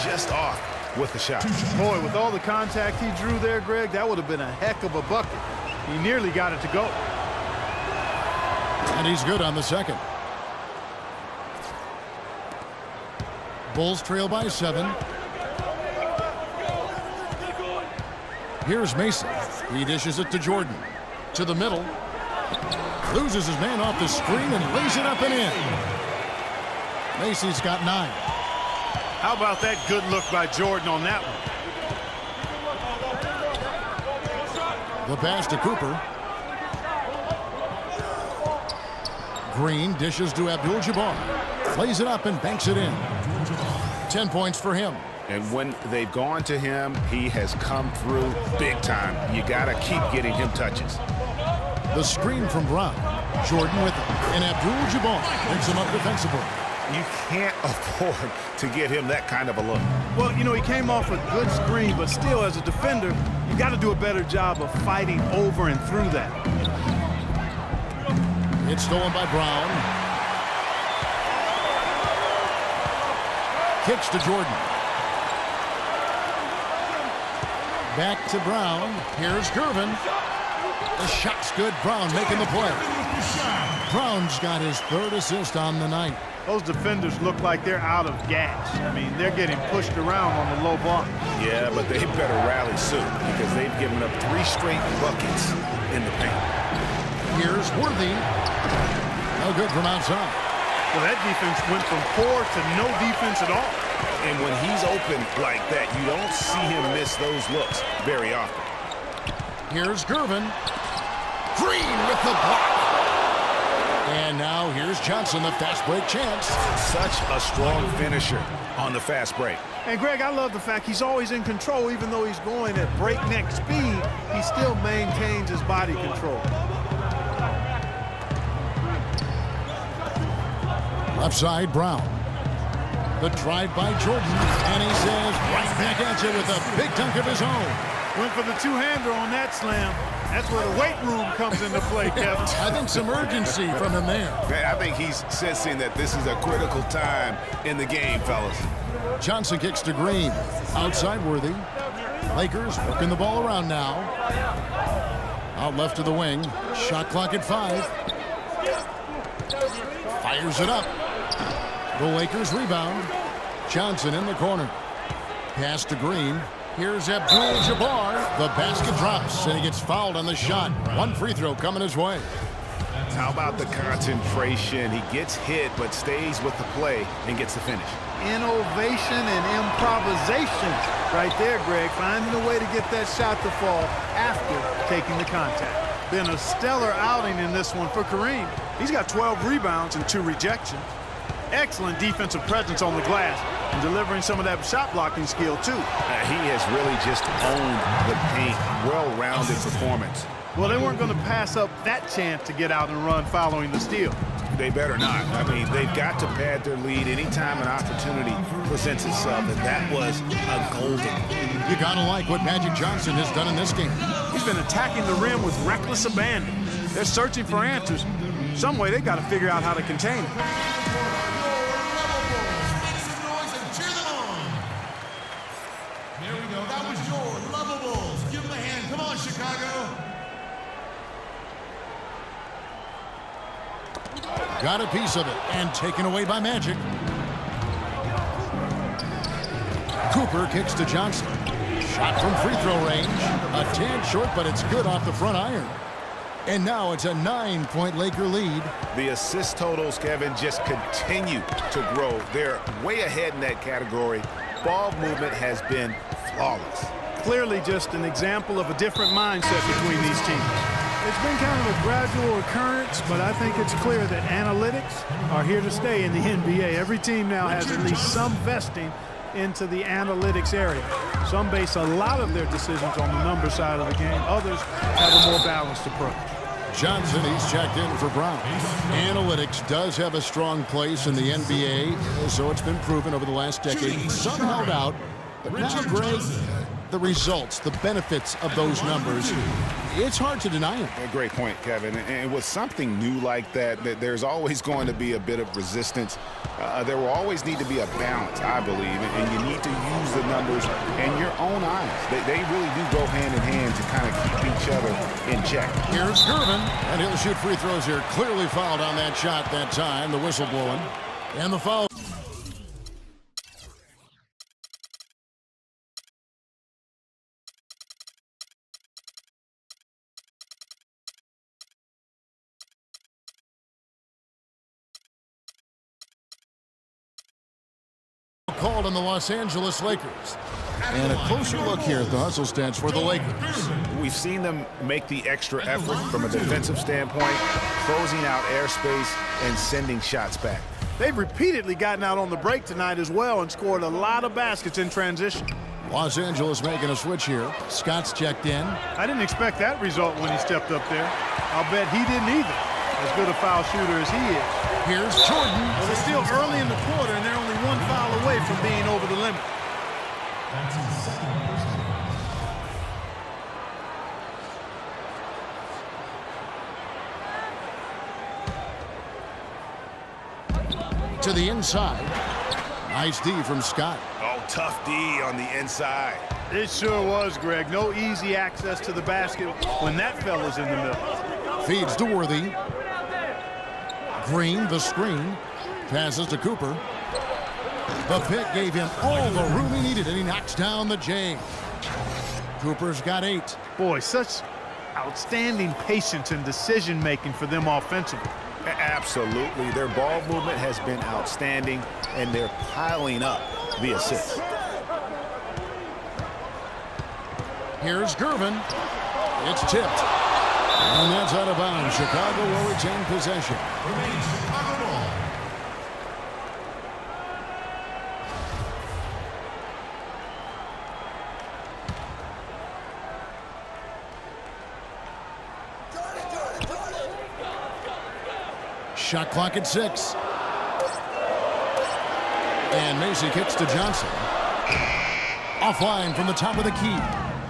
just off with the shot. Boy, with all the contact he drew there, Greg, that would have been a heck of a bucket. He nearly got it to go. And he's good on the second. Bulls trail by 7. Here's Mason. He dishes it to Jordan. To the middle. Loses his man off the screen and lays it up and in. Macy's got 9. How about that good look by Jordan on that one? The pass to Cooper. Green dishes to Abdul-Jabbar. Lays it up and banks it in. 10 points for him. And when they've gone to him, he has come through big time. You got to keep getting him touches. The screen from Brown. Jordan with him. And Abdul-Jabbar picks him up defensively. You can't afford to get him that kind of a look. Well, you know, he came off a good screen, but still, as a defender, you got to do a better job of fighting over and through that. It's stolen by Brown. Kicks to Jordan. Back to Brown. Here's Gervin. The shot's good. Brown making the play. Brown's got his 3rd assist on the night. Those defenders look like they're out of gas. I mean, they're getting pushed around on the low block. Yeah, but they better rally soon because they've given up 3 straight buckets in the paint. Here's Worthy. No good from outside. Well, that defense went from poor to no defense at all. And when he's open like that, you don't see him miss those looks very often. Here's Gervin. Green with the block. And now here's Johnson, the fast break chance. Such a strong finisher on the fast break. And, Greg, I love the fact he's always in control. Even though he's going at breakneck speed, he still maintains his body control. Left side, Brown. The drive by Jordan. And he says, right back at you with a big dunk of his own. Went for the two-hander on that slam. That's where the weight room comes into play, Kevin. I think some urgency from him there. I think he's sensing that this is a critical time in the game, fellas. Johnson kicks to Green. Outside Worthy. Lakers working the ball around now. Out left to the wing. Shot clock at 5. Fires it up. The Lakers rebound. Johnson in the corner. Pass to Green. Here's Abdul-Jabbar. The basket drops, and he gets fouled on the shot. 1 free throw coming his way. How about the concentration? He gets hit, but stays with the play and gets the finish. Innovation and improvisation right there, Greg. Finding a way to get that shot to fall after taking the contact. Been a stellar outing in this one for Kareem. He's got 12 rebounds and 2 rejections. Excellent defensive presence on the glass and delivering some of that shot blocking skill too. He has really just owned the paint. Well-rounded performance. Well, they weren't going to pass up that chance to get out and run following the steal. They better not. I mean, they've got to pad their lead anytime an opportunity presents itself, and that was a golden. You gotta like what Magic Johnson has done in this game. He's been attacking the rim with reckless abandon. They're searching for answers. Some way they got to figure out how to contain him. Got a piece of it and taken away by Magic. Cooper kicks to Johnson. Shot from free throw range. A tad short, but it's good off the front iron. And now it's a 9-point Laker lead. The assist totals, Kevin, just continue to grow. They're way ahead in that category. Ball movement has been flawless. Clearly just an example of a different mindset between these teams. It's been kind of a gradual occurrence, but I think it's clear that analytics are here to stay in the NBA. Every team now has at least some vesting into the analytics area. Some base a lot of their decisions on the number side of the game. Others have a more balanced approach. Johnson, he's checked in for Brown. Analytics does have a strong place in the NBA, so it's been proven over the last decade. Some held out, but now, Greg, the results, the benefits of those numbers, it's hard to deny them. A great point, Kevin. And with something new like that, there's always going to be a bit of resistance. There will always need to be a balance, I believe, and you need to numbers and your own eyes. They really do go hand in hand to kind of keep each other in check. Here's Gervin, and he'll shoot free throws here. Clearly fouled on that shot that time. The whistle blowing. And the foul. Called on the Los Angeles Lakers. And a closer look here at the hustle stats for the Lakers. We've seen them make the extra effort from a defensive standpoint, closing out airspace and sending shots back. They've repeatedly gotten out on the break tonight as well and scored a lot of baskets in transition. Los Angeles making a switch here. Scott's checked in. I didn't expect that result when he stepped up there. I'll bet he didn't either, as good a foul shooter as he is. Here's Jordan. Well, it's still early in the quarter, and they're only one foul away from being over the limit. To the inside. Nice D from Scott. Oh, tough D on the inside. It sure was, Greg. No easy access to the basket when that fella's in the middle. Feeds to Worthy. Green, the screen. Passes to Cooper. The pick gave him all the room he needed, and he knocks down the J. Cooper's got 8. Boy, such outstanding patience and decision-making for them offensively. Absolutely. Their ball movement has been outstanding, and they're piling up the assists. Here's Gervin. It's tipped. And that's out of bounds. Chicago will retain possession. Shot clock at 6. And Macy kicks to Johnson. Offline from the top of the key.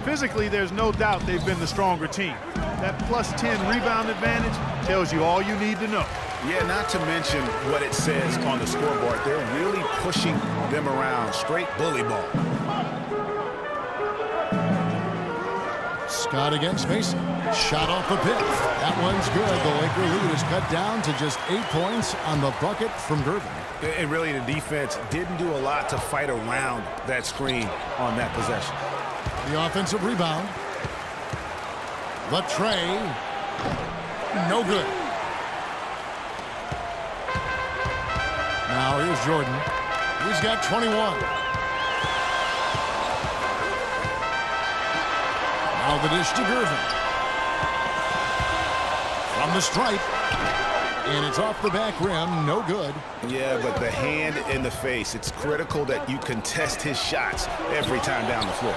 Physically, there's no doubt they've been the stronger team. That plus 10 rebound advantage tells you all you need to know. Yeah, not to mention what it says on the scoreboard. They're really pushing them around. Straight bully ball. Scott against Mason. Shot off the pick. That one's good. The Laker lead is cut down to just 8 points on the bucket from Gervin. And really, the defense didn't do a lot to fight around that screen on that possession. The offensive rebound. The tray. No good. Now here's Jordan. He's got 21. Now the dish to Gervin. From the stripe. And it's off the back rim. No good. Yeah, but the hand in the face. It's critical that you contest his shots every time down the floor.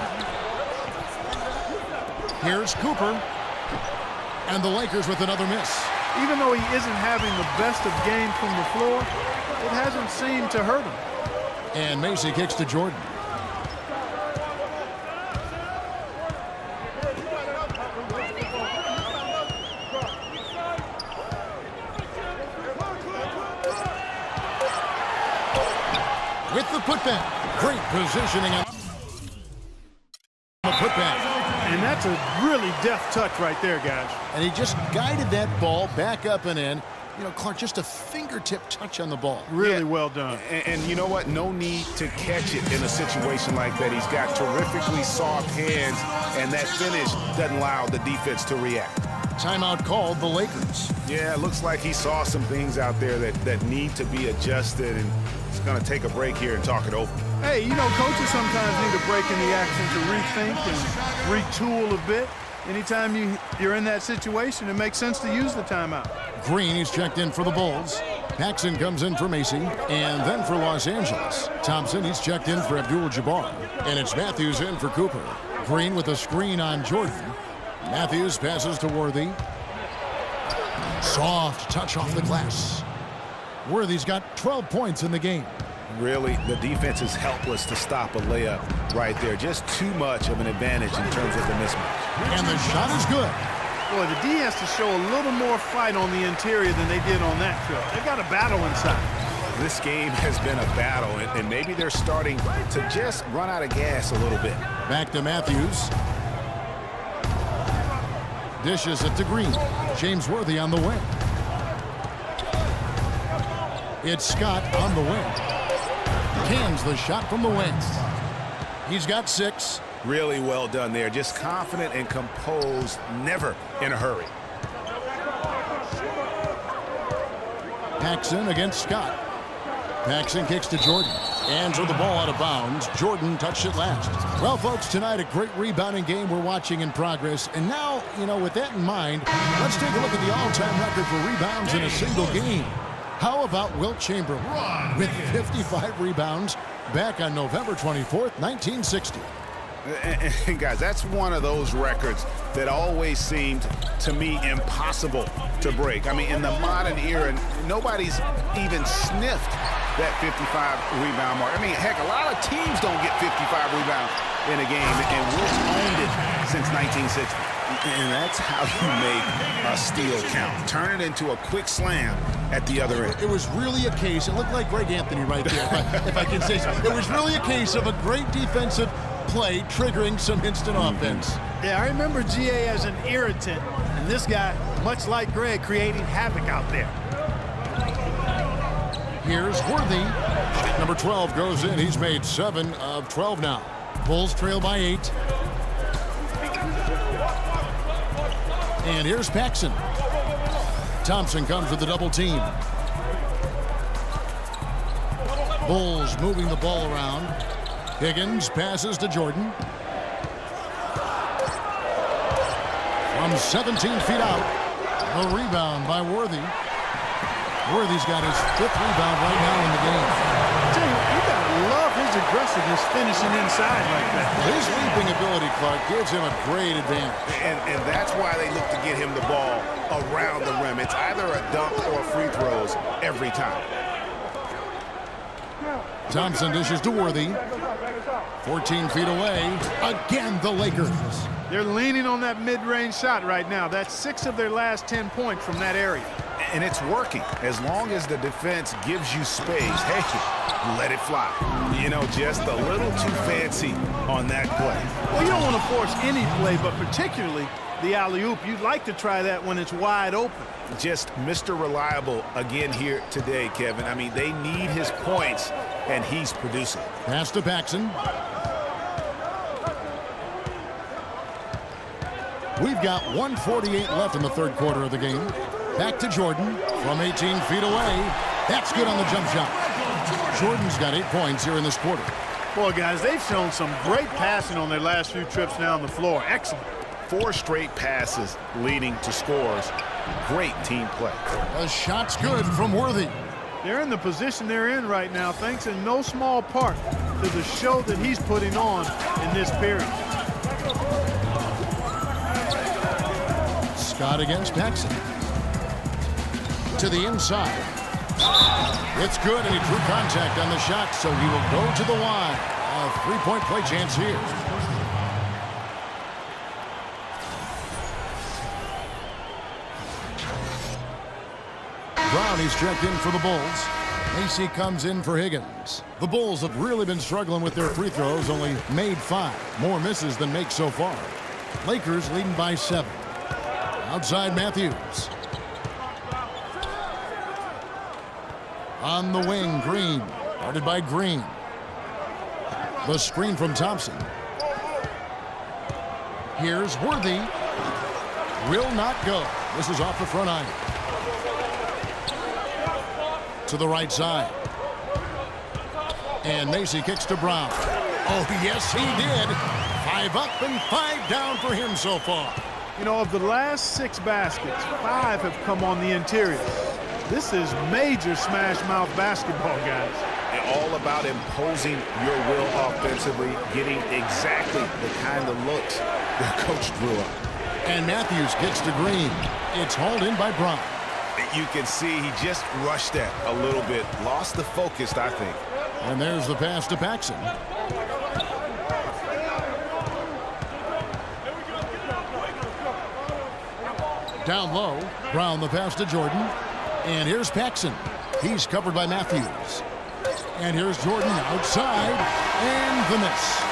Here's Cooper. And the Lakers with another miss. Even though he isn't having the best of games from the floor, it hasn't seemed to hurt him. And Macy kicks to Jordan. With the putback. Great positioning on the putback. And that's a really deft touch right there, guys. And he just guided that ball back up and in. You know, Clark, just a fingertip touch on the ball. Really well done. And you know what? No need to catch it in a situation like that. He's got terrifically soft hands, and that finish doesn't allow the defense to react. Timeout called the Lakers. Yeah, it looks like he saw some things out there that need to be adjusted, and he's going to take a break here and talk it over. Hey, you know, coaches sometimes need a break in the action to rethink and retool a bit. Anytime you're in that situation, it makes sense to use the timeout. Green is checked in for the Bulls. Paxson comes in for Macy, and then for Los Angeles. Thompson, he's checked in for Abdul-Jabbar. And it's Matthews in for Cooper. Green with a screen on Jordan. Matthews passes to Worthy. Soft touch off the glass. Worthy's got 12 points in the game. Really, the defense is helpless to stop a layup right there. Just too much of an advantage in terms of the mismatch. And the shot is good. Boy, the D has to show a little more fight on the interior than they did on that trip. They've got a battle inside. This game has been a battle, and maybe they're starting to just run out of gas a little bit. Back to Matthews. Dishes it to Green. James Worthy on the wing. It's Scott on the wing. Cans the shot from the wing. He's got 6. Really well done there. Just confident and composed, never in a hurry. Paxson against Scott. Paxson kicks to Jordan. And throw the ball out of bounds. Jordan touched it last. Well, folks, tonight a great rebounding game we're watching in progress. And now, with that in mind, let's take a look at the all-time record for rebounds in a single game. How about Wilt Chamberlain with 55 rebounds back on November 24th, 1960. And guys, that's one of those records that always seemed to me impossible to break. I mean, in the modern era, nobody's even sniffed that 55 rebound mark. I mean, heck, a lot of teams don't get 55 rebounds in a game, and Wilt's owned it since 1960. And that's how you make a steal count. Turn it into a quick slam at the other end. It was really a case, it looked like Greg Anthony right there, if I can say so. It was really a case of a great defensive play triggering some instant offense. Yeah, I remember GA as an irritant, and this guy, much like Greg, creating havoc out there. Here's Worthy. Number 12 goes in. He's made 7 of 12 now. Bulls trail by 8. And here's Paxson. Thompson comes with the double team. Bulls moving the ball around. Higgins passes to Jordan. From 17 feet out. A rebound by Worthy. Worthy's got his 5th rebound right now in the game. I tell you gotta love his aggressiveness finishing inside like that. His leaping ability, Clark, gives him a great advantage. And that's why they look to get him the ball around the rim. It's either a dunk or free throws every time. Thompson dishes to Worthy. 14 feet away. Again, the Lakers. They're leaning on that mid-range shot right now. That's 6 of their last 10 points from that area. And it's working. As long as the defense gives you space, hey, let it fly. Just a little too fancy on that play. Well, you don't want to force any play, but particularly the alley-oop. You'd like to try that when it's wide open. Just Mr. Reliable again here today, Kevin. I mean, they need his points, and he's producing. Pass to Paxson. We've got 1:48 left in the third quarter of the game. Back to Jordan from 18 feet away. That's good on the jump shot. Jordan's got 8 points here in this quarter. Boy, guys, they've shown some great passing on their last few trips down the floor. Excellent. 4 straight passes leading to scores. Great team play. The shot's good from Worthy. They're in the position they're in right now, thanks in no small part to the show that he's putting on in this period. Scott against Paxson. To the inside. It's good, and he drew contact on the shot, so he will go to the line. A 3-point play chance here. Brownie's checked in for the Bulls. Macy comes in for Higgins. The Bulls have really been struggling with their free throws, only made 5. More misses than makes so far. Lakers leading by 7. Outside Matthews. On the wing, Green. Guarded by Green. The screen from Thompson. Here's Worthy. Will not go. This is off the front iron. To the right side. And Macy kicks to Brown. Oh, yes, he did. 5 up and 5 down for him so far. Of the last 6 baskets, 5 have come on the interior. This is major smash mouth basketball, guys. And all about imposing your will offensively, getting exactly the kind of looks their coach drew up. And Matthews gets to Green. It's hauled in by Brown. You can see he just rushed that a little bit. Lost the focus, I think. And there's the pass to Paxson. Down low, Brown the pass to Jordan. And here's Paxson. He's covered by Matthews. And here's Jordan outside, and the miss.